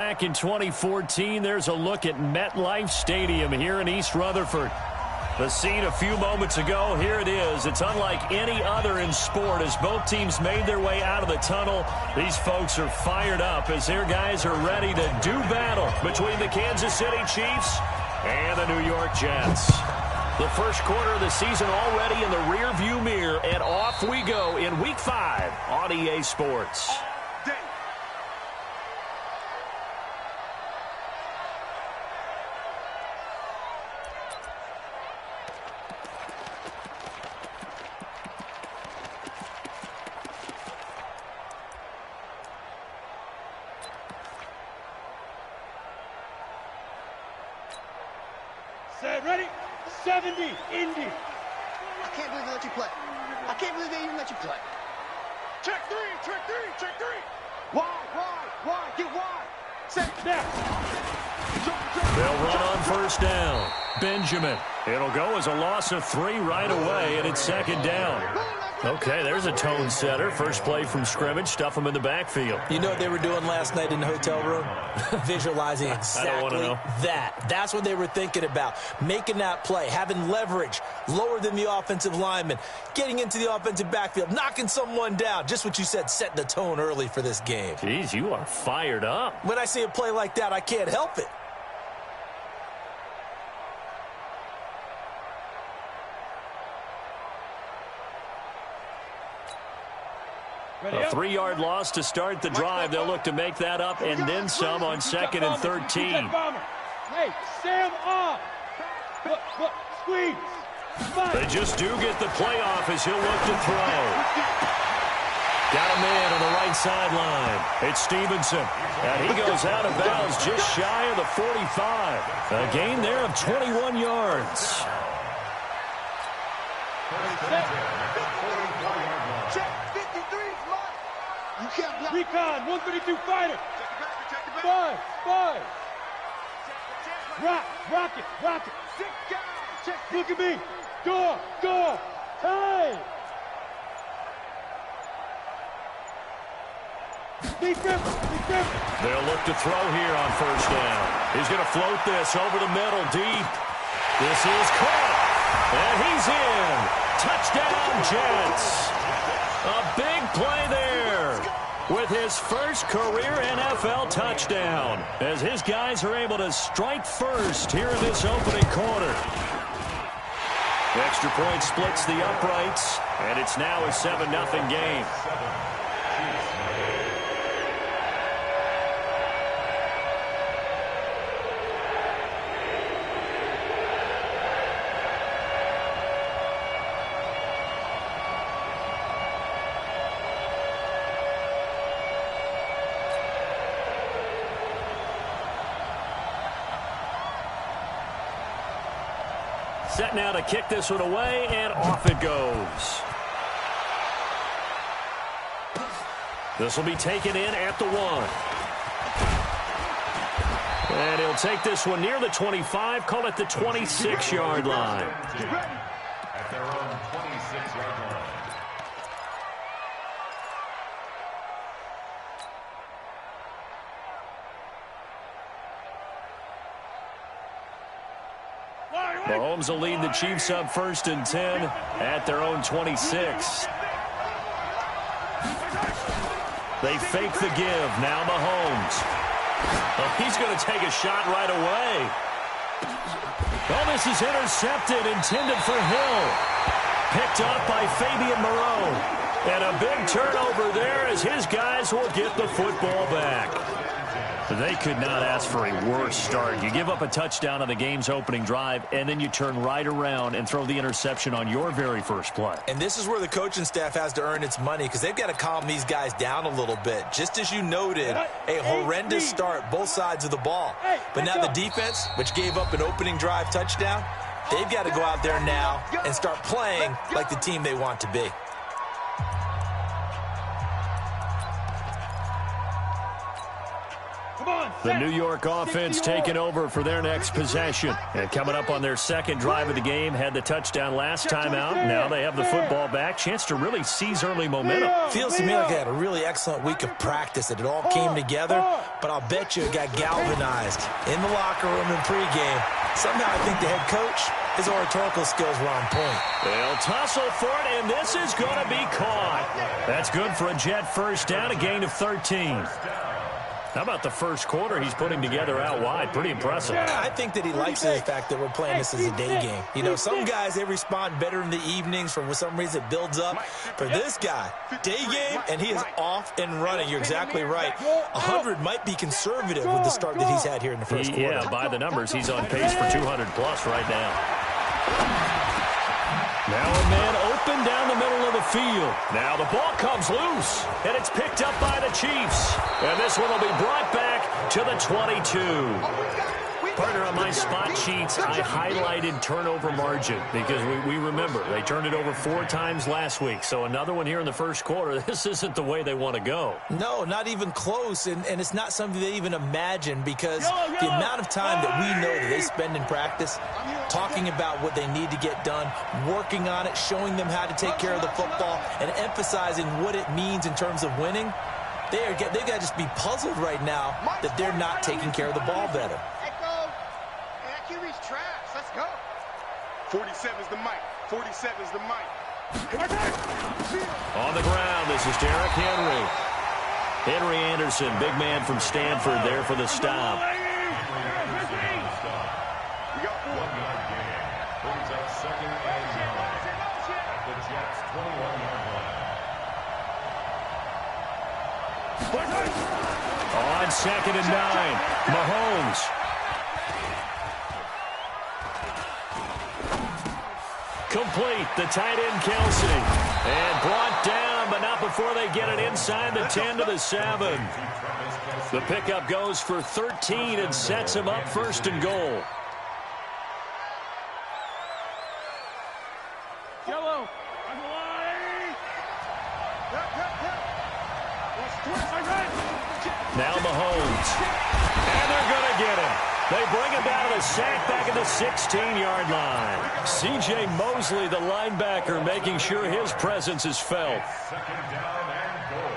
Back in 2014, there's a look at MetLife Stadium here in East Rutherford. The scene a few moments ago, here it is. It's unlike any other in sport as both teams made their way out of the tunnel. These folks are fired up as their guys are ready to do battle between the Kansas City Chiefs and the New York Jets. The first quarter of the season already in the rearview mirror, and off we go in Week 5 on EA Sports. Set, ready? 70, Indy. I can't believe they let you play. I can't believe they even let you play. Check three, check three, check three. Wide, get wide. Set, snap. They'll run on first down. Benjamin. It'll go as a loss of 3 right away, and it's second down. Okay, there's a tone setter. First play from scrimmage, stuff them in the backfield. You know what they were doing last night in the hotel room? Visualizing exactly that. That's what they were thinking about. Making that play, having leverage, lower than the offensive lineman, getting into the offensive backfield, knocking someone down. Just what you said, setting the tone early for this game. Jeez, you are fired up. When I see a play like that, I can't help it. A 3-yard loss to start the drive. They'll look to make that up and then some on 2nd and 13. Hey, Sam off. Squeeze. They just do get the play off as he'll look to throw. Got a man on the right sideline. It's Stevenson. And he goes out of bounds just shy of the 45. A gain there of 21 yards. Recon, 132 fighter. 5. Rock it. Look at me. Door. Time. They'll look to throw here on first down. He's going to float this over the middle deep. This is caught. And he's in. Touchdown, Jets. A big play there with his first career NFL touchdown as his guys are able to strike first here in this opening quarter. Extra point splits the uprights, and it's now a 7-0 game. Set now to kick this one away, and off it goes. This will be taken in at the 1. And he'll take this one near the 25, call it the 26-yard line. At their own 26-yard line. Mahomes will lead the Chiefs up 1st and 10 at their own 26. They fake the give. Now Mahomes. Oh, he's going to take a shot right away. Oh, this is intercepted, intended for Hill. Picked up by Fabian Moreau. And a big turnover there as his guys will get the football back. They could not ask for a worse start. You give up a touchdown on the game's opening drive, and then you turn right around and throw the interception on your very first play. And this is where the coaching staff has to earn its money because they've got to calm these guys down a little bit. Just as you noted, a horrendous start, both sides of the ball. But now the defense, which gave up an opening drive touchdown, they've got to go out there now and start playing like the team they want to be. Come on, The New York offense taking over for their next possession. And coming up on their second drive of the game, had the touchdown last time out. Now they have the football back. Chance to really seize early momentum. Feels to me like they had a really excellent week of practice. It all came together, but I'll bet you it got galvanized in the locker room in pregame. Somehow I think the head coach, his oratorical skills were on point. They'll tussle for it, and this is going to be caught. That's good for a Jet first down, a gain of 13. How about the first quarter he's putting together out wide? Pretty impressive. I think that he likes the fact that we're playing this as a day game. You know, some guys, they respond better in the evenings. For some reason, it builds up. For this guy, day game, and he is off and running. You're exactly right. 100 might be conservative with the start that he's had here in the first quarter. Yeah, by the numbers, he's on pace for 200-plus right now. Now a man open down the middle of the field. Now the ball comes loose, and it's picked up by the Chiefs. And this one will be brought back to the 22. Partner, on my spot sheets, I highlighted turnover margin because we remember they turned it over 4 times last week. So another one here in the first quarter. This isn't the way they want to go. No, not even close, and it's not something they even imagine because the amount of time that we know that they spend in practice talking about what they need to get done, working on it, showing them how to take care of the football, and emphasizing what it means in terms of winning. They've got to just be puzzled right now that they're not taking care of the ball better. 47's the mic. 47's the mic. On the ground, this is Derrick Henry. Henry Anderson, big man from Stanford there for the stop. We got 1 yard gain. Brings up second and 9 at the Jets' 21-yard line. On second and 9, Mahomes. Complete, the tight end Kelsey. And brought down, but not before they get it inside the 10 to the 7. The pickup goes for 13 and sets him up first and goal. Yellow. Now Mahomes. And they're going to get him. They bring him down to the sack back at the 16-yard line. C.J. Mosley, the linebacker, making sure his presence is felt. Second down and goal.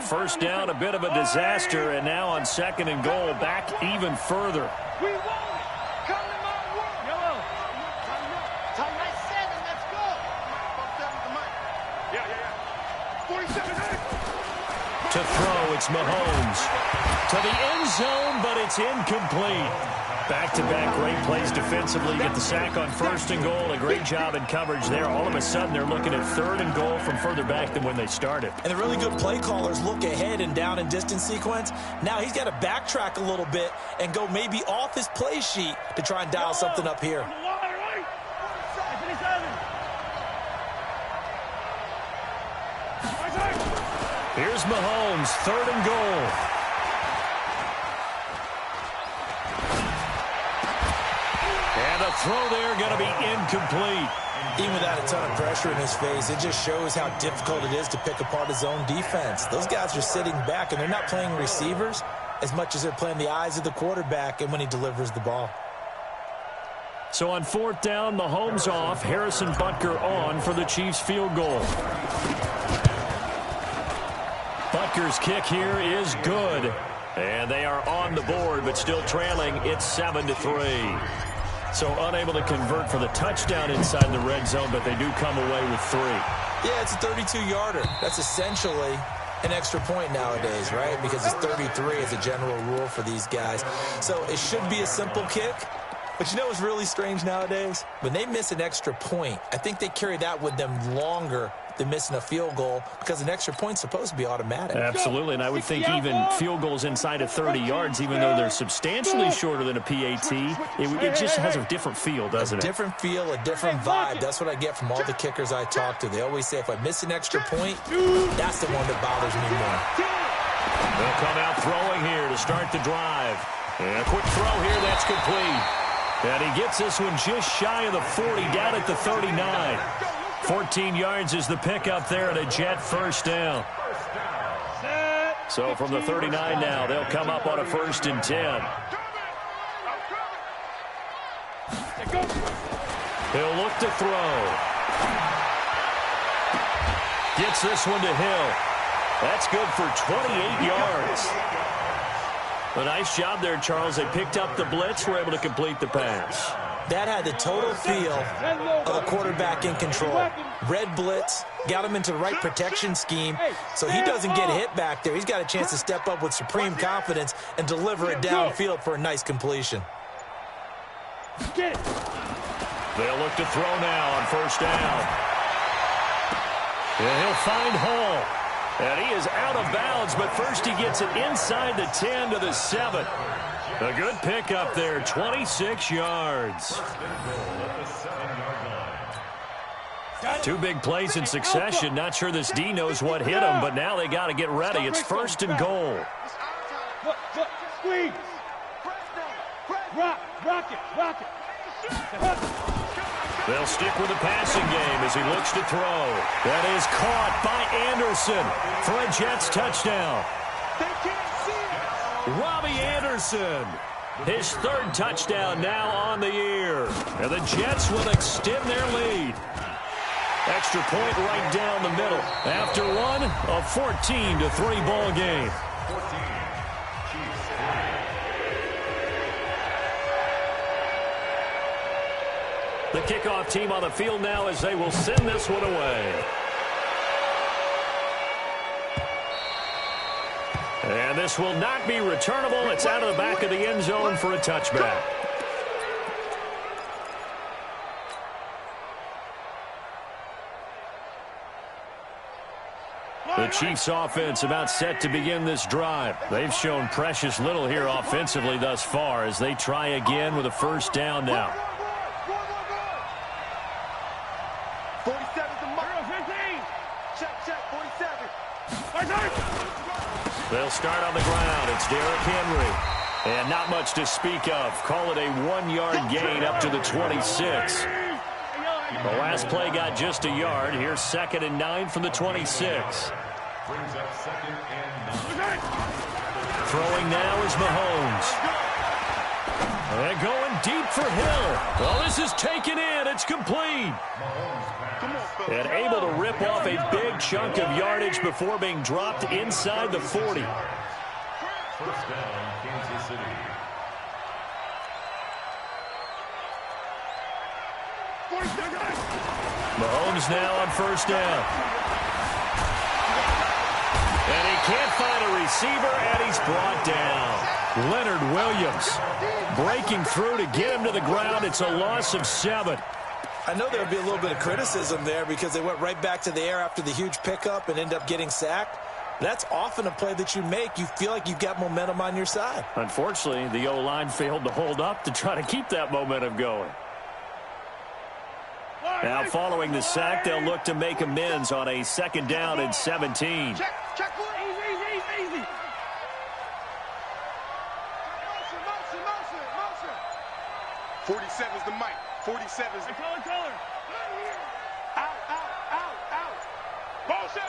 First down, a bit of a disaster, and now on second and goal, back even further. We won it. Come to my world. Yellow. Time right 7. Let's go. 47's the mic. Yeah. 47. To throw, it's Mahomes. To the end zone, but it's incomplete. Back-to-back great plays defensively. Get the sack on first and goal. A great job in coverage there. All of a sudden, they're looking at third and goal from further back than when they started. And the really good play callers look ahead and down and distance sequence. Now he's got to backtrack a little bit and go maybe off his play sheet to try and dial something up here. Here's Mahomes, third and goal. And a throw there going to be incomplete. Even without a ton of pressure in his face, it just shows how difficult it is to pick apart his own defense. Those guys are sitting back, and they're not playing receivers as much as they're playing the eyes of the quarterback and when he delivers the ball. So on fourth down, Mahomes off, Harrison Butker on for the Chiefs field goal. Butker's kick here is good. And they are on the board, but still trailing. It's 7-3. So unable to convert for the touchdown inside the red zone, but they do come away with 3. Yeah, it's a 32-yarder. That's essentially an extra point nowadays, right? Because it's 33 as a general rule for these guys. So it should be a simple kick. But you know what's really strange nowadays? When they miss an extra point, I think they carry that with them longer than missing a field goal because an extra point's supposed to be automatic. Absolutely, and I would think even field goals inside of 30 yards, even though they're substantially shorter than a PAT, it just has a different feel, doesn't it? A different feel, a different vibe. That's what I get from all the kickers I talk to. They always say if I miss an extra point, that's the one that bothers me more. They'll come out throwing here to start the drive. And a quick throw here, that's complete. And he gets this one just shy of the 40, down at the 39. 14 yards is the pickup there and a Jet first down. So from the 39 now, they'll come up on a 1st and 10. He'll look to throw. Gets this one to Hill. That's good for 28 yards. A nice job there, Charles. They picked up the blitz, were able to complete the pass. That had the total feel of a quarterback in control. Red blitz, got him into the right protection scheme, so he doesn't get hit back there. He's got a chance to step up with supreme confidence and deliver it downfield for a nice completion. They'll look to throw now on 1st down. And he'll find Hall. And he is out of bounds, but first he gets it inside the 10 to the 7. A good pickup there, 26 yards. 2 big plays in succession. Not sure this D knows what hit him, but now they got to get ready. It's 1st and goal. Squeeze. Rock it. They'll stick with the passing game as he looks to throw. That is caught by Anderson for a Jets touchdown. Robbie Anderson, his 3rd touchdown now on the year. And the Jets will extend their lead. Extra point right down the middle. After one, a 14-3 ball game. The kickoff team on the field now as they will send this one away. And this will not be returnable. It's out of the back of the end zone for a touchback. The Chiefs offense about set to begin this drive. They've shown precious little here offensively thus far as they try again with a 1st down now. 47's the mark. 15. Check, 47. They'll start on the ground. It's Derrick Henry. And not much to speak of. Call it a 1-yard gain up to the 26. The last play got just a yard. Here's 2nd and 9 from the 26. Brings up 2nd and 9. Throwing now is Mahomes. And going deep for Hill. Well, this is taken in. It's complete. And able to rip off a big chunk of yardage before being dropped inside the 40. 1st down, Kansas City. Mahomes now on 1st down. And he can't find a receiver, and he's brought down. Leonard Williams breaking through to get him to the ground. It's a loss of 7. I know there would be a little bit of criticism there because they went right back to the air after the huge pickup and end up getting sacked. That's often a play that you make. You feel like you've got momentum on your side. Unfortunately, the O-line failed to hold up to try to keep that momentum going. Now, following the sack, they'll look to make amends on a 2nd down and 17. Check, easy. Motion. 47's the mic. 47's the color. Out. Motion.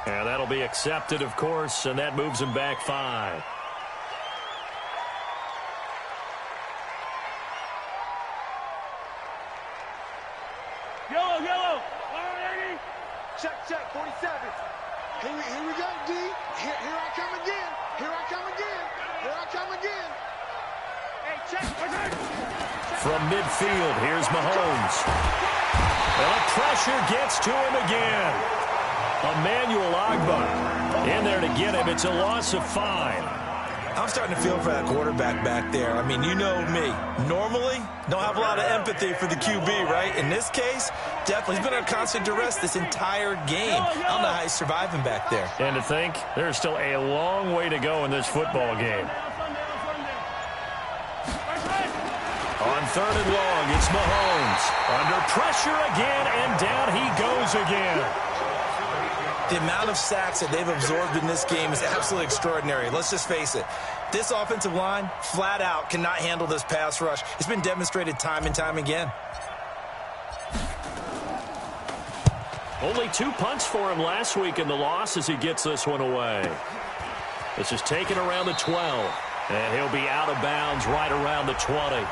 And that'll be accepted, of course, and that moves him back 5. Yellow. Check, 47. Here we go, D. Here I come again. Hey, check. From midfield, here's Mahomes. Well, pressure gets to him again. Emmanuel Ogbah in there to get him. It's a loss of 5. I'm starting to feel for that quarterback back there. I mean, you know me. Normally, don't have a lot of empathy for the QB, right? In this case, definitely. He's been under constant duress this entire game. I don't know how he's surviving back there. And to think, there's still a long way to go in this football game. On 3rd and long, it's Mahomes. Under pressure again, and down he goes again. The amount of sacks that they've absorbed in this game is absolutely extraordinary. Let's just face it. This offensive line, flat out, cannot handle this pass rush. It's been demonstrated time and time again. Only 2 punts for him last week in the loss as he gets this one away. This is taken around the 12. And he'll be out of bounds right around the 20.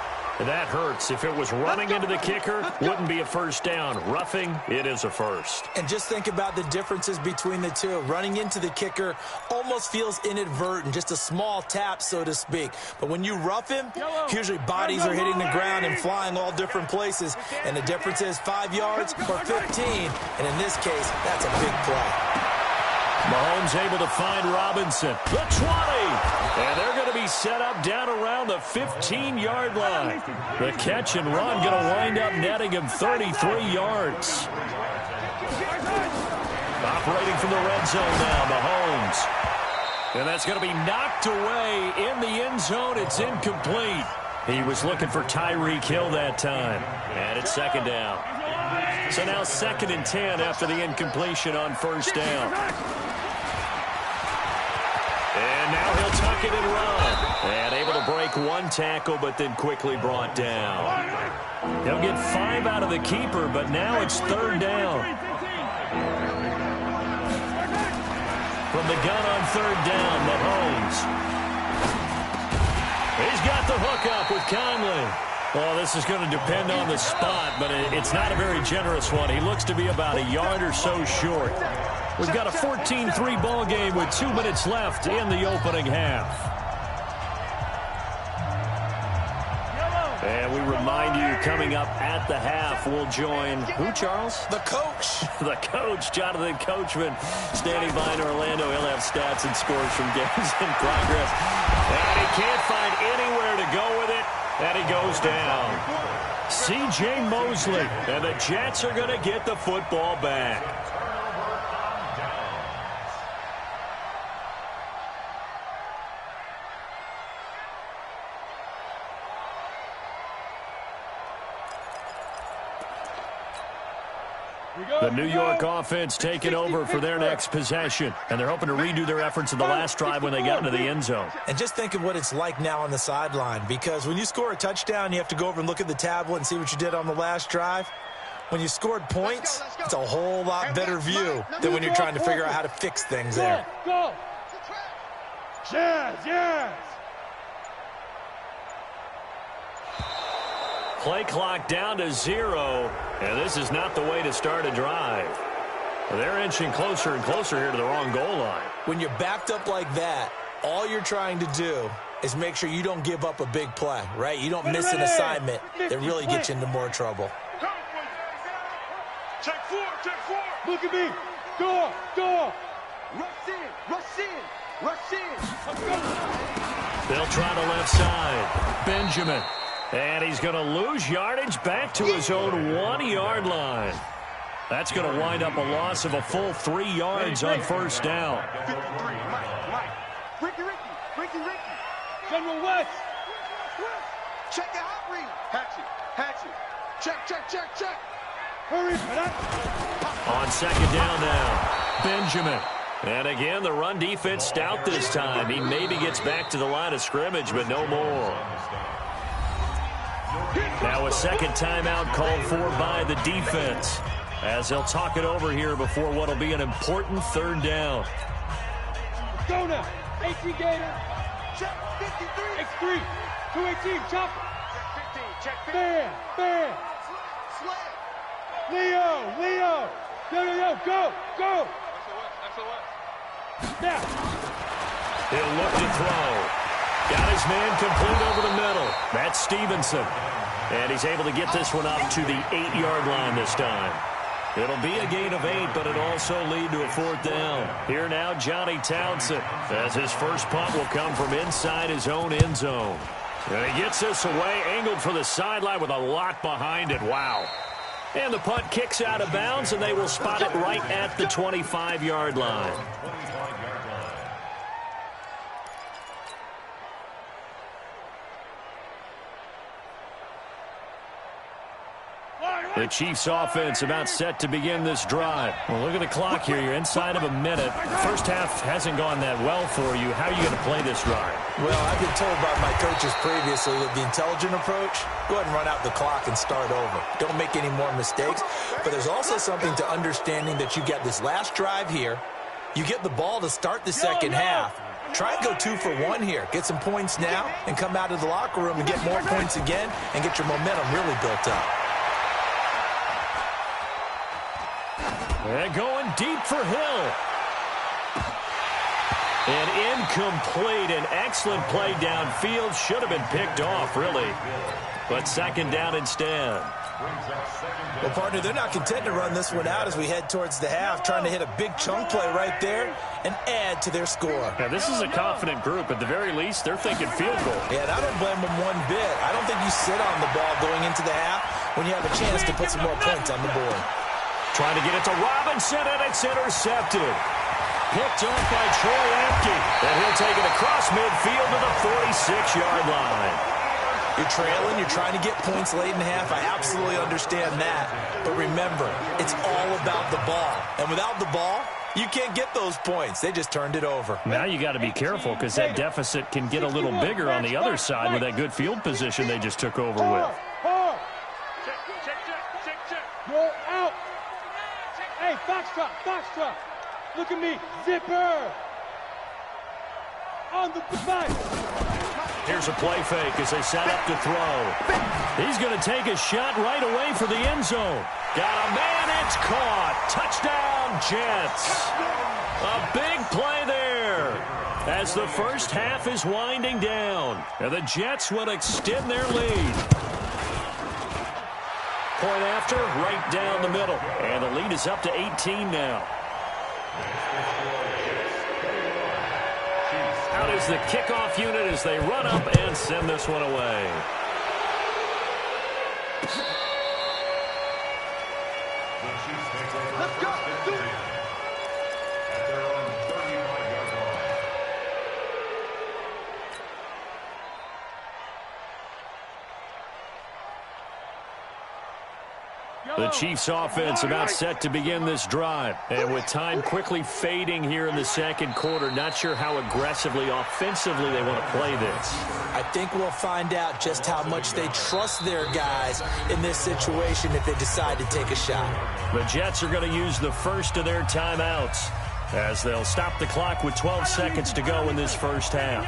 That hurts. If it was running into the kicker, wouldn't be a first down. Roughing, it is a first. And just think about the differences between the two. Running into the kicker almost feels inadvertent, just a small tap, so to speak. But when you rough him, usually bodies are hitting the ground and flying all different places. And the difference is 5 yards or 15. And in this case, that's a big play. Mahomes able to find Robinson. The 20. And they're going to be set up down around the 15-yard line. The catch and run going to wind up netting him 33 yards. Operating from the red zone now, Mahomes. And that's going to be knocked away in the end zone. It's incomplete. He was looking for Tyreek Hill that time. And it's second down. So now 2nd and 10 after the incompletion on first down. And now he'll tuck it and run. And able to break 1 tackle, but then quickly brought down. He'll get 5 out of the keeper, but now it's 3rd down. From the gun on 3rd down, Mahomes. He's got the hook up with Conley. Well, this is going to depend on the spot, but it's not a very generous one. He looks to be about a yard or so short. We've got a 14-3 ball game with 2 minutes left in the opening half. And we remind you, coming up at the half, we'll join who, Charles? The coach. The coach, Jonathan Coachman, standing by in Orlando. He'll have stats and scores from games in progress. And he can't find anywhere to go with it. And he goes down. C.J. Mosley. And the Jets are going to get the football back. The New York offense taking over for their next possession. And they're hoping to redo their efforts in the last drive when they got into the end zone. And just think of what it's like now on the sideline, because when you score a touchdown, you have to go over and look at the tablet and see what you did on the last drive. When you scored points, it's a whole lot better view than when you're trying to figure out how to fix things there. Go! Yes! Play clock down to 0, and this is not the way to start a drive. They're inching closer and closer here to the wrong goal line. When you're backed up like that, all you're trying to do is make sure you don't give up a big play, right? You don't miss an assignment that really gets you into more trouble. Check 4! Look at me! Go! Rush in! They'll try the left side. Benjamin. And he's going to lose yardage back to his own 1-yard line. That's going to wind up a loss of a full 3 yards on first down. 53, Mike. Ricky. General West. Check the hot read. Hatchet. Check. Hurry. On second down now, Benjamin. And again, the run defense stout this time. He maybe gets back to the line of scrimmage, but no more. Now a second timeout called for by the defense, as they'll talk it over here before what will be an important 3rd down. Go now. 18 Gator. Check 53. X3. 218. Chopper. Check 15. Bam. Sled. Leo. Yo. Go. SOS. Now. He'll look to throw. Got his man complete over the middle. That's Stevenson. And he's able to get this one up to the 8-yard line this time. It'll be a gain of 8, but it'll also lead to a 4th down. Here now, Johnny Townsend, as his first punt will come from inside his own end zone. And he gets this away, angled for the sideline with a lot behind it. Wow. And the punt kicks out of bounds, and they will spot it right at the 25-yard line. The Chiefs offense about set to begin this drive. Well, look at the clock here. You're inside of a minute. First half hasn't gone that well for you. How are you going to play this drive? Well, I've been told by my coaches previously that the intelligent approach, go ahead and run out the clock and start over. Don't make any more mistakes. But there's also something to understanding that you get this last drive here. You get the ball to start the second half. Try and go 2 for 1 here. Get some points now and come out of the locker room and get more points again and get your momentum really built up. And going deep for Hill. An incomplete, an excellent play downfield. Should have been picked off, really. But second down instead. Well, partner, they're not content to run this one out as we head towards the half, trying to hit a big chunk play right there and add to their score. Now, this is a confident group. At the very least, they're thinking field goal. Yeah, and I don't blame them one bit. I don't think you sit on the ball going into the half when you have a chance to put some more points on the board. Trying to get it to Robinson, and it's intercepted. Picked off by Troy Apke. And he'll take it across midfield to the 46-yard line. You're trailing, you're trying to get points late in the half. I absolutely understand that. But remember, it's all about the ball. And without the ball, you can't get those points. They just turned it over. Now you got to be careful because that deficit can get a little bigger on the other side with that good field position they just took over with. Check. Roll out. Hey, foxtrot. Look at me. Zipper. On the device. Here's a play fake as they set up to throw. He's going to take a shot right away for the end zone. Got a man, it's caught. Touchdown, Jets. A big play there as the first half is winding down. And the Jets will extend their lead. Point after, right down the middle. And the lead is up to 18 now. Out is the kickoff unit as they run up and send this one away. Let's go. Do it. At their own 35-yard line. The Chiefs offense about set to begin this drive. And with time quickly fading here in the second quarter, not sure how aggressively, offensively they want to play this. I think we'll find out just how much they trust their guys in this situation if they decide to take a shot. The Jets are going to use the first of their timeouts as they'll stop the clock with 12 seconds to go in this first half.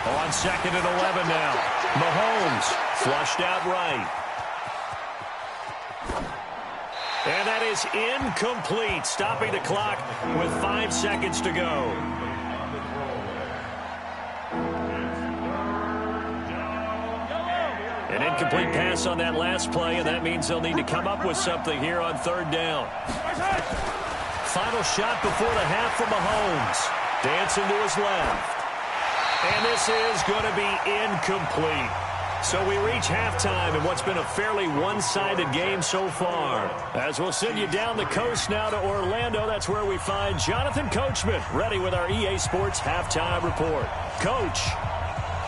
On second and 11 now. Mahomes flushed out right. And that is incomplete, stopping the clock with 5 seconds to go. An incomplete pass on that last play, and that means they'll need to come up with something here on third down. Final shot before the half for Mahomes. Dancing to his left. And this is going to be incomplete. So we reach halftime in what's been a fairly one-sided game so far. As we'll send you down the coast now to Orlando, that's where we find Jonathan Coachman, ready with our EA Sports Halftime Report. Coach,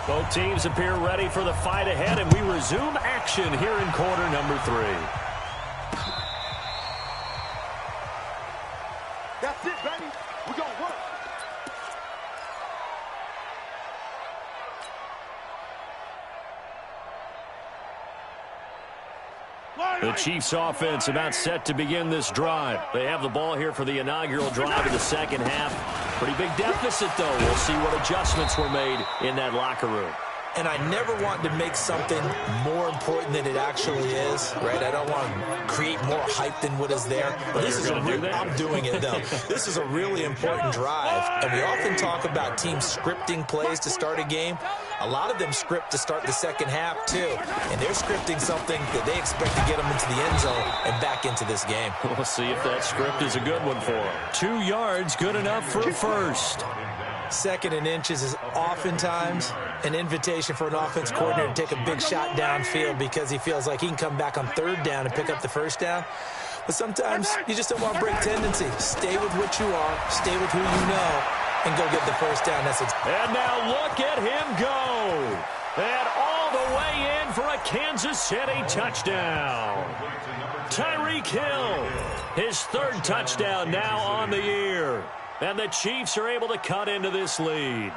both teams appear ready for the fight ahead, and we resume action here in quarter number 3. That's it, baby. We're going to work. The Chiefs offense about set to begin this drive. They have the ball here for the inaugural drive of the second half. Pretty big deficit, though. We'll see what adjustments were made in that locker room. And I never want to make something more important than it actually is, right? I don't want to create more hype than what is there. But this is I'm doing it, though. This is a really important drive. And we often talk about teams scripting plays to start a game. A lot of them script to start the second half, too. And they're scripting something that they expect to get them into the end zone and back into this game. We'll see if that script is a good one for them. 2 yards, good enough for a first. Second and inches is oftentimes an invitation for an offense coordinator to take a big shot downfield because he feels like he can come back on third down and pick up the first down. But sometimes you just don't want to break tendency. Stay with what you are, stay with who you know, and go get the first down. And now look at him go. And all all the way in for a Kansas City touchdown. Tyreek Hill, his third touchdown now on the year. And the Chiefs are able to cut into this lead.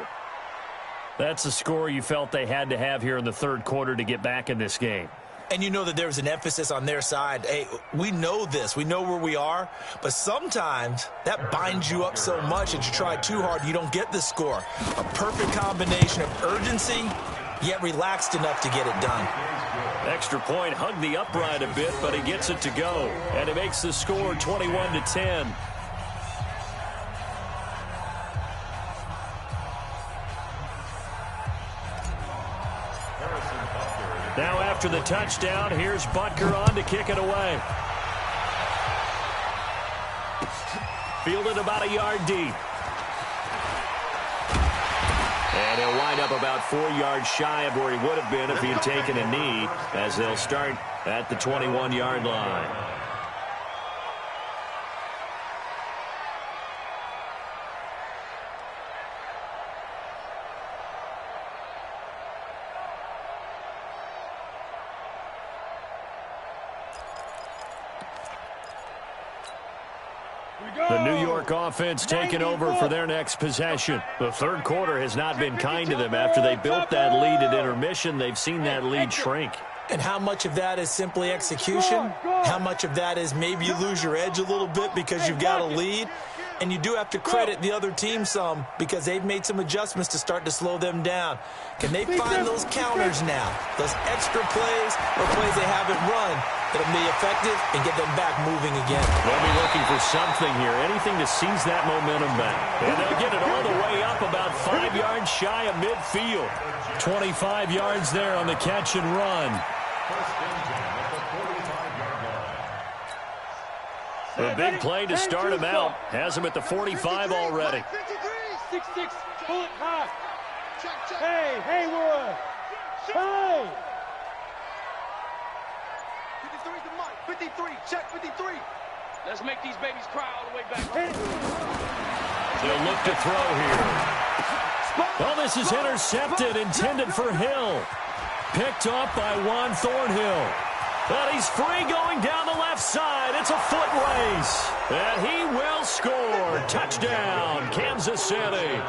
That's the score you felt they had to have here in the third quarter to get back in this game. And you know that there was an emphasis on their side. Hey, we know this. We know where we are. But sometimes that binds you up so much that you try too hard, you don't get the score. A perfect combination of urgency, yet relaxed enough to get it done. Extra point hugged the upright a bit, but he gets it to go. And it makes the score 21-10. Now after the touchdown, here's Butker on to kick it away. Fielded about a yard deep. And he'll wind up about 4 yards shy of where he would have been if he had taken a knee, as they'll start at the 21-yard line. The New York offense taking over for their next possession. The third quarter has not been kind to them. After they built that lead at intermission, they've seen that lead shrink. And how much of that is simply execution? How much of that is maybe you lose your edge a little bit because you've got a lead? And you do have to credit the other team some because they've made some adjustments to start to slow them down. Can they find those counters now? Those extra plays or plays they haven't run that'll be effective and get them back moving again. They'll be looking for something here, anything to seize that momentum back. And they'll get it all the way up about 5 yards shy of midfield. 25 yards there on the catch and run. A big play to start him out. Has him at the 45 already. 6-6, pull it high. Hey, Haywood. Hey. 53 to Mike. 53, check 53. Let's make these babies cry all the way back. They'll look to throw here. Oh, this is intercepted, intended for Hill. Picked up by Juan Thornhill. But he's free going down the left side. It's a foot race. And he will score. Touchdown, Kansas City.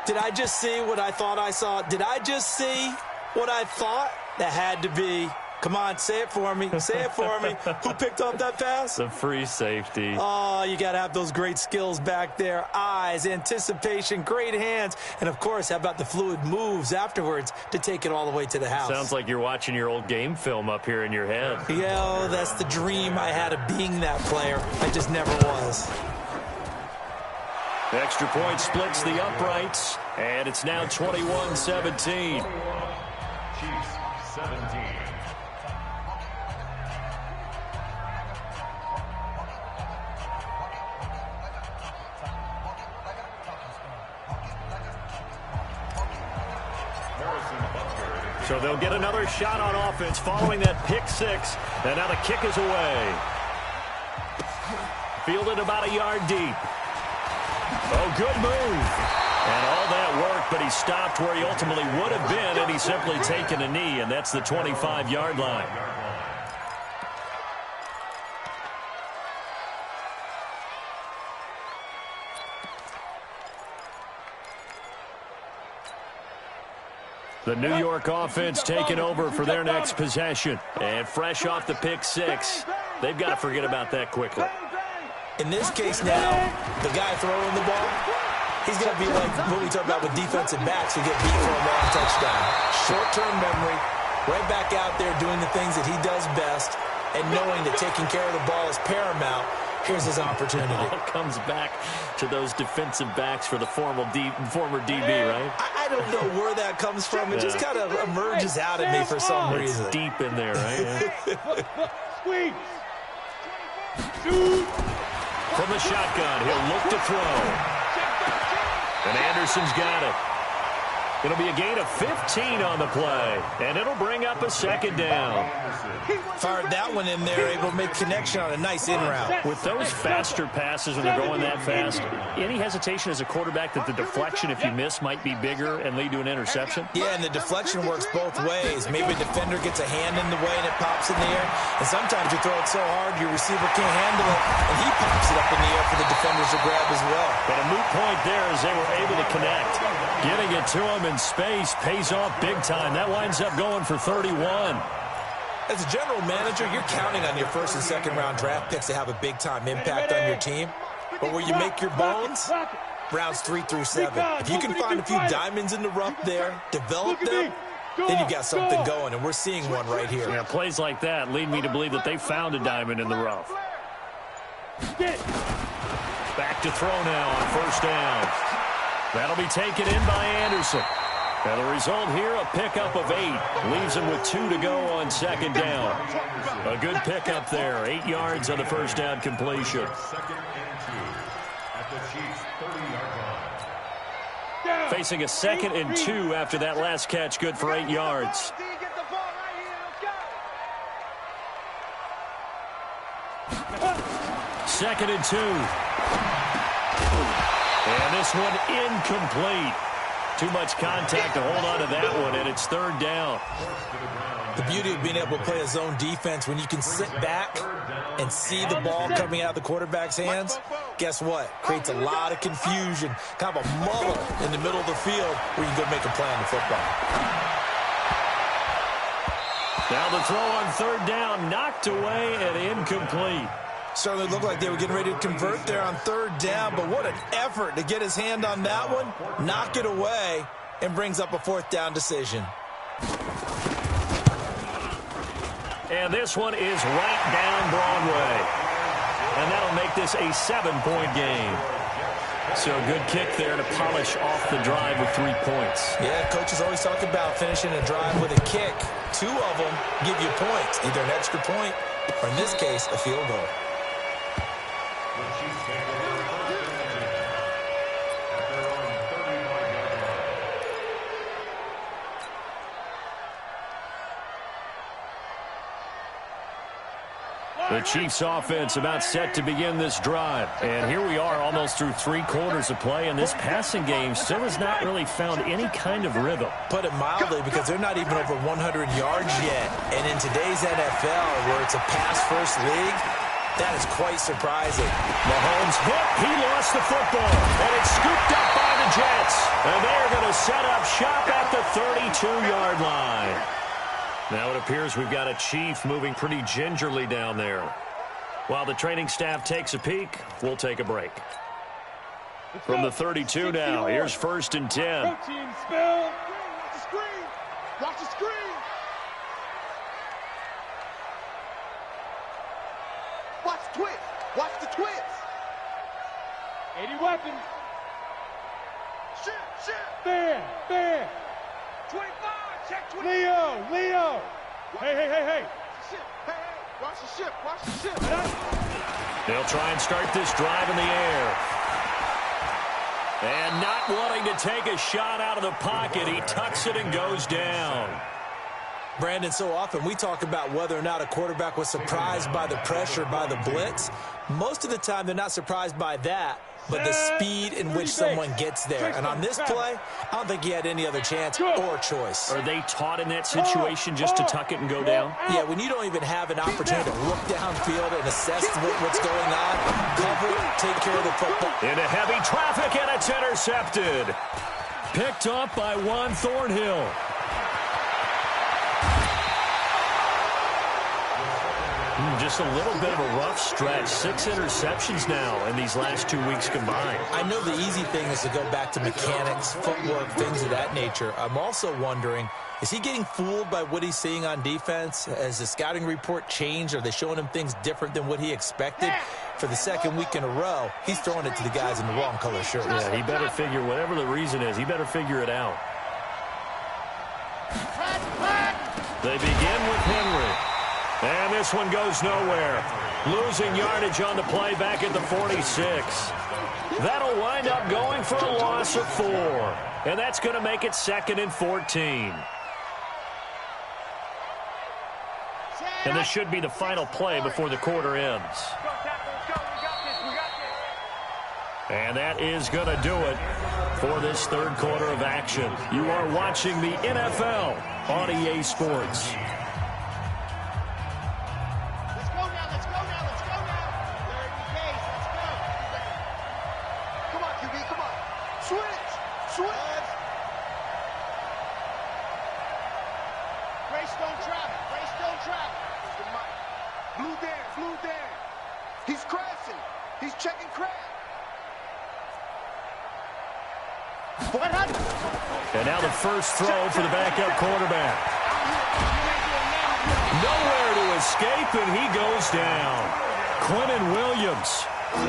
Did I just see what I thought I saw? Did I just see what I thought? That had to be. Come on, say it for me. Say it for me. Who picked up that pass? The free safety. Oh, you got to have those great skills back there. Eyes, anticipation, great hands. And, of course, how about the fluid moves afterwards to take it all the way to the house? Sounds like you're watching your old game film up here in your head. Yeah, oh, that's the dream I had of being that player. I just never was. Extra point splits the uprights, and it's now 21-17. Chiefs 17. So they'll get another shot on offense following that pick six. And now the kick is away. Fielded about a yard deep. Oh, good move. And all that work, but he stopped where he ultimately would have been, and he's simply taken a knee, and that's the 25-yard line. The New York offense taking over for their next possession. And fresh off the pick six, they've got to forget about that quickly. In this case now, the guy throwing the ball, he's going to be like what we talk about with defensive backs who get beat for a long touchdown. Short-term memory, right back out there doing the things that he does best, and knowing that taking care of the ball is paramount. Here's his opportunity. It all comes back to those defensive backs for the former DB, right? I don't know where that comes from. It just kind of emerges out at me for some reason. It's deep in there, right? Squeeze. Shoot. From the shotgun, he'll look to throw. And Anderson's got it. It'll be a gain of 15 on the play, and it'll bring up a second down. Fired that one in there, able to make connection on a nice in route. With those faster passes when they're going that fast, any hesitation as a quarterback that the deflection, if you miss, might be bigger and lead to an interception? Yeah, and the deflection works both ways. Maybe a defender gets a hand in the way and it pops in the air. And sometimes you throw it so hard your receiver can't handle it, and he pops it up in the air for the defenders to grab as well. But a moot point there as they were able to connect. Getting it to him in space pays off big time. That winds up going for 31. As a general manager, you're counting on your first and second round draft picks to have a big-time impact on your team. But where you make your bones, rounds 3 through 7. If you can find a few diamonds in the rough there, develop them, then you've got something going, and we're seeing one right here. Yeah, plays like that lead me to believe that they found a diamond in the rough. Back to throw now on first down. That'll be taken in by Anderson. And the result here, a pickup of 8. Leaves him with 2 to go on second down. A good pickup there. 8 yards on the first down completion. Second and 2 at the Chiefs' 30-yard line. Facing a 2nd and 2 after that last catch, good for 8 yards. Second and 2. And this one incomplete. Too much contact to hold on to that one, and it's third down. The beauty of being able to play a zone defense, when you can sit back and see the ball coming out of the quarterback's hands, guess what? Creates a lot of confusion, kind of a muddle in the middle of the field where you can go make a play on the football. Now the throw on third down, knocked away and incomplete. Certainly looked like they were getting ready to convert there on third down, but what an effort to get his hand on that one, knock it away, and brings up a fourth down decision. And this one is right down Broadway. And that'll make this a 7-point game. So a good kick there to polish off the drive with 3 points. Yeah, coaches always talk about finishing a drive with a kick. 2 of them give you points, either an extra point or, in this case, a field goal. The Chiefs offense about set to begin this drive. And here we are almost through 3 quarters of play, and this passing game still has not really found any kind of rhythm. Put it mildly, because they're not even over 100 yards yet. And in today's NFL, where it's a pass-first league, that is quite surprising. Mahomes hit. He lost the football. And it's scooped up by the Jets. And they're going to set up shop at the 32-yard line. Now it appears we've got a Chief moving pretty gingerly down there. While the training staff takes a peek, we'll take a break. From the 32 now, here's 1st and 10. Watch the screen. Watch the screen. Watch the twist. Watch the twist. 80 weapons. Shit. Fair. 25. Check 20. Leo. Hey. Shit. Hey. Watch the ship. Watch the ship. They'll try and start this drive in the air. And not wanting to take a shot out of the pocket, he tucks it and goes down. Brandon, so often we talk about whether or not a quarterback was surprised by the pressure, by the blitz. Most of the time, they're not surprised by that, but the speed in which someone gets there. And on this play, I don't think he had any other chance or choice. Are they taught in that situation just to tuck it and go down? Yeah, when you don't even have an opportunity to look downfield and assess what's going on, cover, take care of the football. Into heavy traffic, and it's intercepted. Picked up by Juan Thornhill. Just a little bit of a rough stretch. 6 interceptions now in these last 2 weeks combined. I know the easy thing is to go back to mechanics, footwork, things of that nature. I'm also wondering, is he getting fooled by what he's seeing on defense? Has the scouting report changed? Are they showing him things different than what he expected? For the 2nd week in a row, he's throwing it to the guys in the wrong color shirts. Yeah, he better figure, whatever the reason is, he better figure it out. They begin with Henry. And this one goes nowhere. Losing yardage on the play back at the 46. That'll wind up going for a loss of 4. And that's going to make it 2nd and 14. And this should be the final play before the quarter ends. And that is going to do it for this third quarter of action. You are watching the NFL on EA Sports. Let's go now, let's go now, let's go now. Third and case, let's go. Come on, QB, come on. Switch, switch. Greystone travel, Greystone travel. Blue Dan. He's crashing. He's checking crash. And now the first throw for the backup quarterback. Nowhere to escape, and he goes down. Quinnen Williams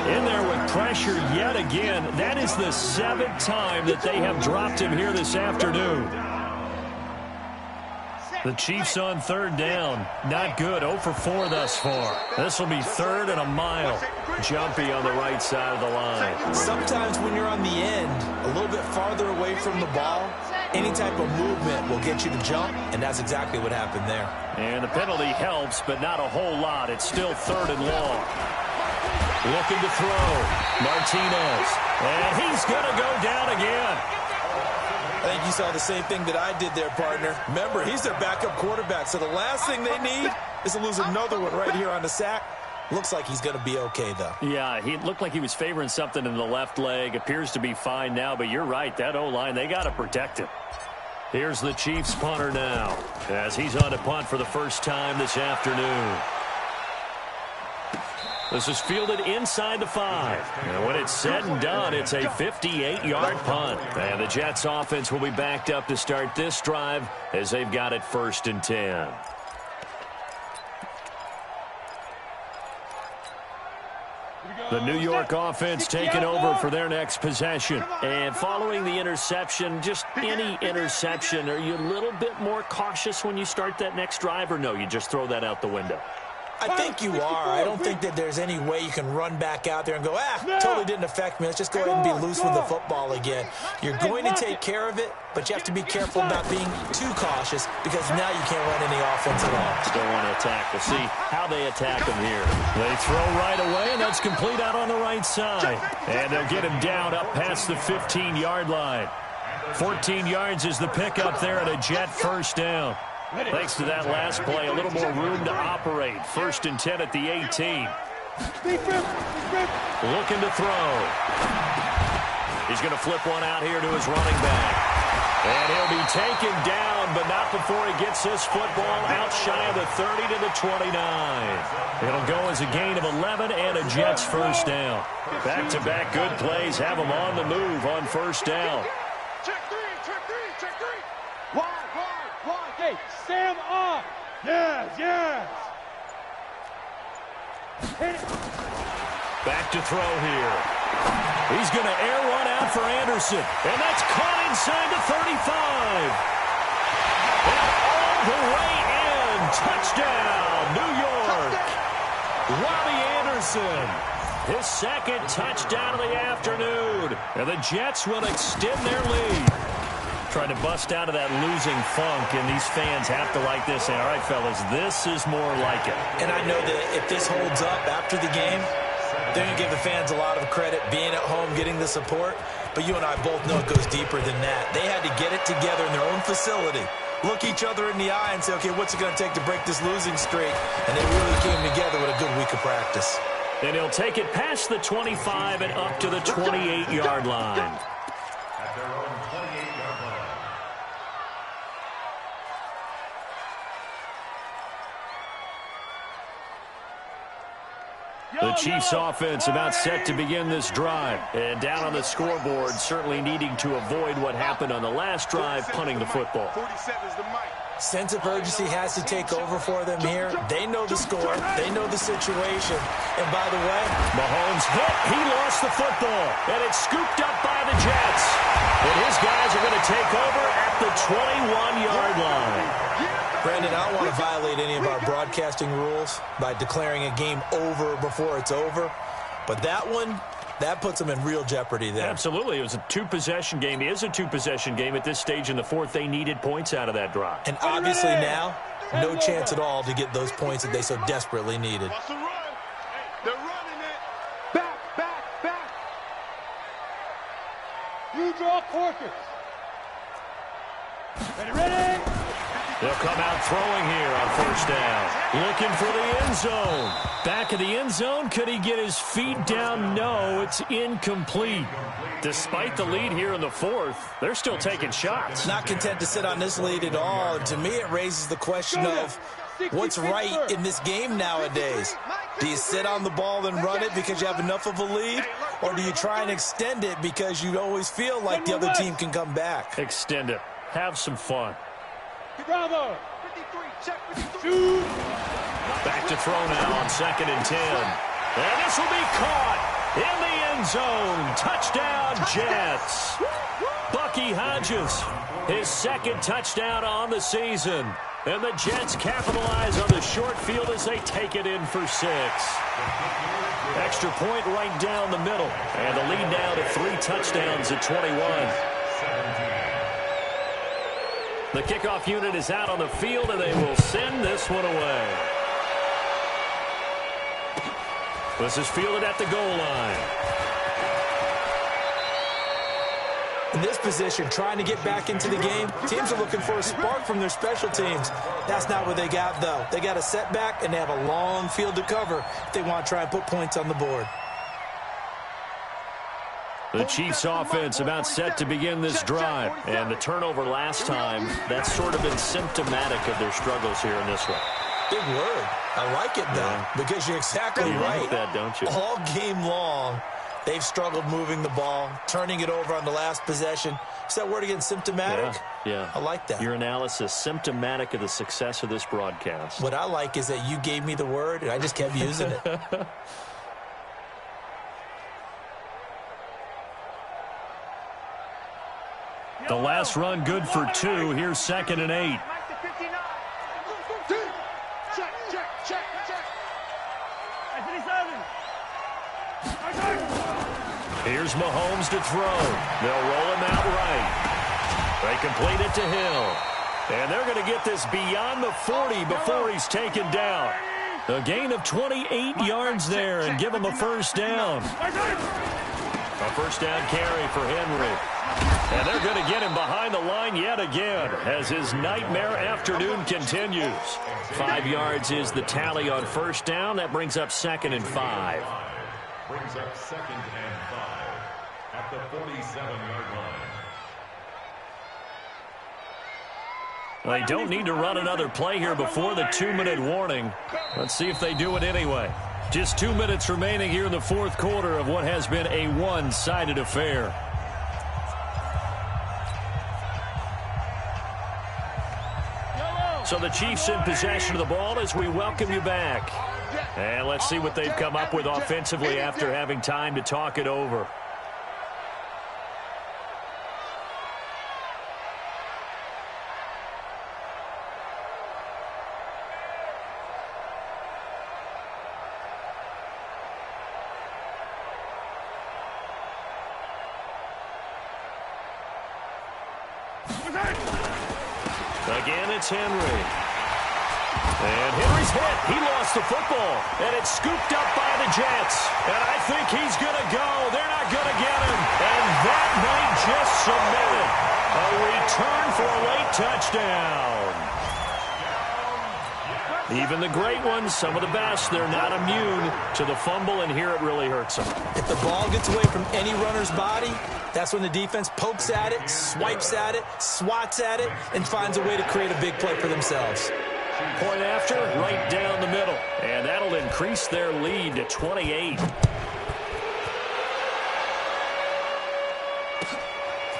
in there with pressure yet again. That is the 7th time that they have dropped him here this afternoon. The Chiefs on third down. Not good. 0 for 4 thus far. This will be 3rd and a mile. Jumpy on the right side of the line. Sometimes when you're on the end, a little bit farther away from the ball, any type of movement will get you to jump, and that's exactly what happened there. And the penalty helps, but not a whole lot. It's still 3rd and long. Looking to throw. Martinez. And he's going to go down again. I think you saw the same thing that I did there, partner. Remember, he's their backup quarterback, so the last thing they need is to lose another one right here on the sack. Looks like he's going to be okay, though. Yeah, he looked like he was favoring something in the left leg. Appears to be fine now, but you're right. That O-line, they got to protect him. Here's the Chiefs punter now as he's on to punt for the first time this afternoon. This is fielded inside the 5. And when it's said and done, it's a 58-yard punt. And the Jets offense will be backed up to start this drive as they've got it 1st and 10. The New York offense taking over for their next possession. And following the interception, just any interception, are you a little bit more cautious when you start that next drive, or no, you just throw that out the window? I think you are. I don't think that there's any way you can run back out there and go, totally didn't affect me. Let's just go ahead and be loose with the football again. You're going to take care of it, but you have to be careful about being too cautious because now you can't run any offense at all. Still want to attack. We'll see how they attack him here. They throw right away, and that's complete out on the right side. And they'll get him down up past the 15-yard line. 14 yards is the pickup there at a Jet first down. Thanks to that last play, a little more room to operate. 1st and 10 at the 18. Looking to throw. He's going to flip one out here to his running back. And he'll be taken down, but not before he gets this football out shy of the 30 to the 29. It'll go as a gain of 11 and a Jets first down. Back-to-back good plays have him on the move on first down. Check three. Hey, Sam off. Yes. Back to throw here. He's going to air one out for Anderson. And that's caught inside the 35. And all the way in. Touchdown, New York. Robbie Anderson. His 2nd touchdown of the afternoon. And the Jets will extend their lead. Trying to bust out of that losing funk, and these fans have to like this. And, all right, fellas, this is more like it. And I know that if this holds up after the game, they're going to give the fans a lot of credit, being at home, getting the support. But you and I both know it goes deeper than that. They had to get it together in their own facility, look each other in the eye and say, okay, what's it going to take to break this losing streak? And they really came together with a good week of practice. And he'll take it past the 25 and up to the 28-yard line. At their own 28-yard line. The Chiefs offense about set to begin this drive. And down on the scoreboard, certainly needing to avoid what happened on the last drive, punting the football. 47 is the mic. Sense of urgency has to take over for them here. They know the score. They know the situation. And by the way, Mahomes hit. He lost the football. And it's scooped up by the Jets. And his guys are going to take over at the 21-yard line. Brandon, I don't want to violate any of our broadcasting rules by declaring a game over before it's over. But that one, That puts them in real jeopardy there. Absolutely. It was a two-possession game. It is a two-possession game at this stage in the fourth. They needed points out of that drive. And obviously now, no chance at all to get those points that they so desperately needed. What's the run? They're running it. Back, back, back. You draw quarters. Ready? They'll come out throwing here on first down. Looking for the end zone. Back of the end zone. Could he get his feet down? No, it's incomplete. Despite the lead here in the fourth, they're still taking shots. Not content to sit on this lead at all. And to me, it raises the question of what's right in this game nowadays. Do you sit on the ball and run it because you have enough of a lead? Or do you try and extend it because you always feel like the other team can come back? Extend it. Have some fun. Bravo. 53, check 53. Shoot. Back to throw now on 2nd and 10. And this will be caught in the end zone. Touchdown, Jets. Bucky Hodges, his second touchdown on the season. And the Jets capitalize on the short field as they take it in for 6. Extra point right down the middle. And the lead now to 3 touchdowns at 21. The kickoff unit is out on the field, and they will send this one away. This is fielded at the goal line. In this position, trying to get back into the game, teams are looking for a spark from their special teams. That's not what they got, though. They got a setback, and they have a long field to cover if they want to try and put points on the board. The Chiefs offense about set to begin this drive. And the turnover last time, that's sort of been symptomatic of their struggles here in this one. Big word. I like it, though, because you're exactly right. Like that, don't you? All game long, they've struggled moving the ball, turning it over on the last possession. Is that word again, symptomatic? Yeah. I like that. Your analysis, symptomatic of the success of this broadcast. What I like is that you gave me the word, and I just kept using it. The last run good for 2. Here's 2nd and 8. Check, check, check, check. Here's Mahomes to throw. They'll roll him out right. They complete it to Hill. And they're going to get this beyond the 40 before he's taken down. A gain of 28 yards there and give him a first down. A first down carry for Henry. And they're going to get him behind the line yet again as his nightmare afternoon continues. 5 yards is the tally on first down. That brings up 2nd and 5. Brings up 2nd and 5 at the 47-yard line. They don't need to run another play here before the 2-minute warning. Let's see if they do it anyway. Just 2 minutes remaining here in the fourth quarter of what has been a one-sided affair. So the Chiefs in possession of the ball as we welcome you back. And let's see what they've come up with offensively after having time to talk it over. Again, it's Henry. And Henry's hit. He lost the football. And it's scooped up by the Jets. And I think he's going to go. They're not going to get him. And that might just cement it. A return for a late touchdown. Even the great ones, some of the best, they're not immune to the fumble, and here it really hurts them. If the ball gets away from any runner's body, that's when the defense pokes at it, swipes at it, swats at it, and finds a way to create a big play for themselves. Point after, right down the middle. And that'll increase their lead to 28.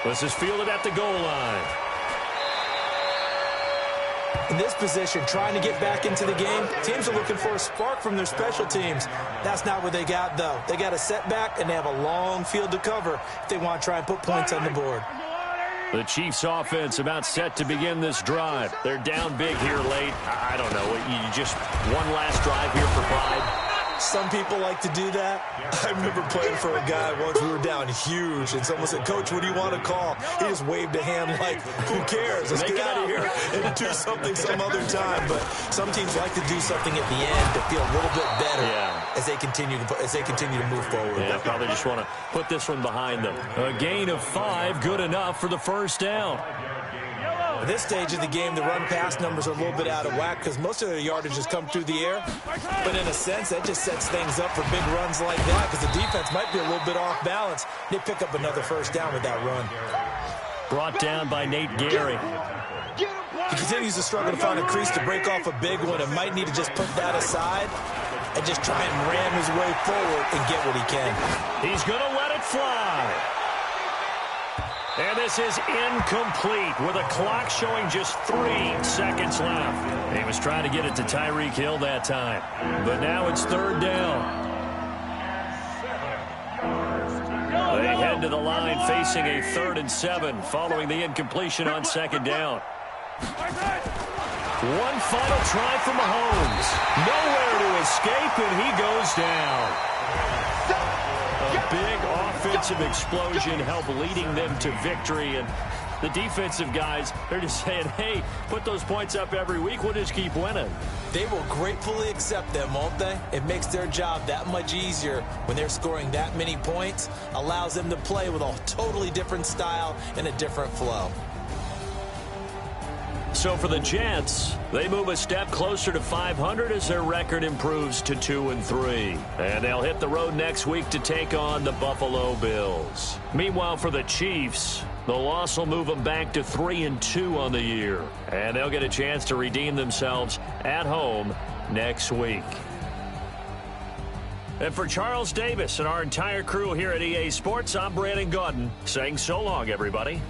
This is fielded at the goal line. In this position, trying to get back into the game, teams are looking for a spark from their special teams. That's not what they got, though. They got a setback, and they have a long field to cover if they want to try and put points on the board. The Chiefs offense about set to begin this drive. They're down big here late. I don't know. You just one last drive here for pride? Some people like to do that. I remember playing for a guy once. We were down huge, and someone said, "Coach, what do you want to call?" He just waved a hand like, "Who cares? Let's get out of here and do something some other time." But some teams like to do something at the end to feel a little bit better as they continue to move forward. Yeah, probably just want to put this one behind them. A gain of 5, good enough for the first down. At this stage of the game, the run-pass numbers are a little bit out of whack because most of their yardage has come through the air. But in a sense, that just sets things up for big runs like that because the defense might be a little bit off balance. They pick up another first down with that run. Brought down by Nate Gary. He continues to struggle to find a crease to break off a big one and might need to just put that aside and just try and ram his way forward and get what he can. He's going to let it fly. And this is incomplete with a clock showing just 3 seconds left. He was trying to get it to Tyreek Hill that time. But now it's third down. They head to the line facing a 3rd and 7 following the incompletion on second down. One final try for Mahomes. Nowhere to escape, and he goes down. A big offensive explosion helped leading them to victory. And the defensive guys, they're just saying, hey, put those points up every week. We'll just keep winning. They will gratefully accept them, won't they? It makes their job that much easier when they're scoring that many points. Allows them to play with a totally different style and a different flow. So for the Jets, they move a step closer to 500 as their record improves to 2-3. And they'll hit the road next week to take on the Buffalo Bills. Meanwhile, for the Chiefs, the loss will move them back to 3-2 on the year. And they'll get a chance to redeem themselves at home next week. And for Charles Davis and our entire crew here at EA Sports, I'm Brandon Gaudin saying so long, everybody.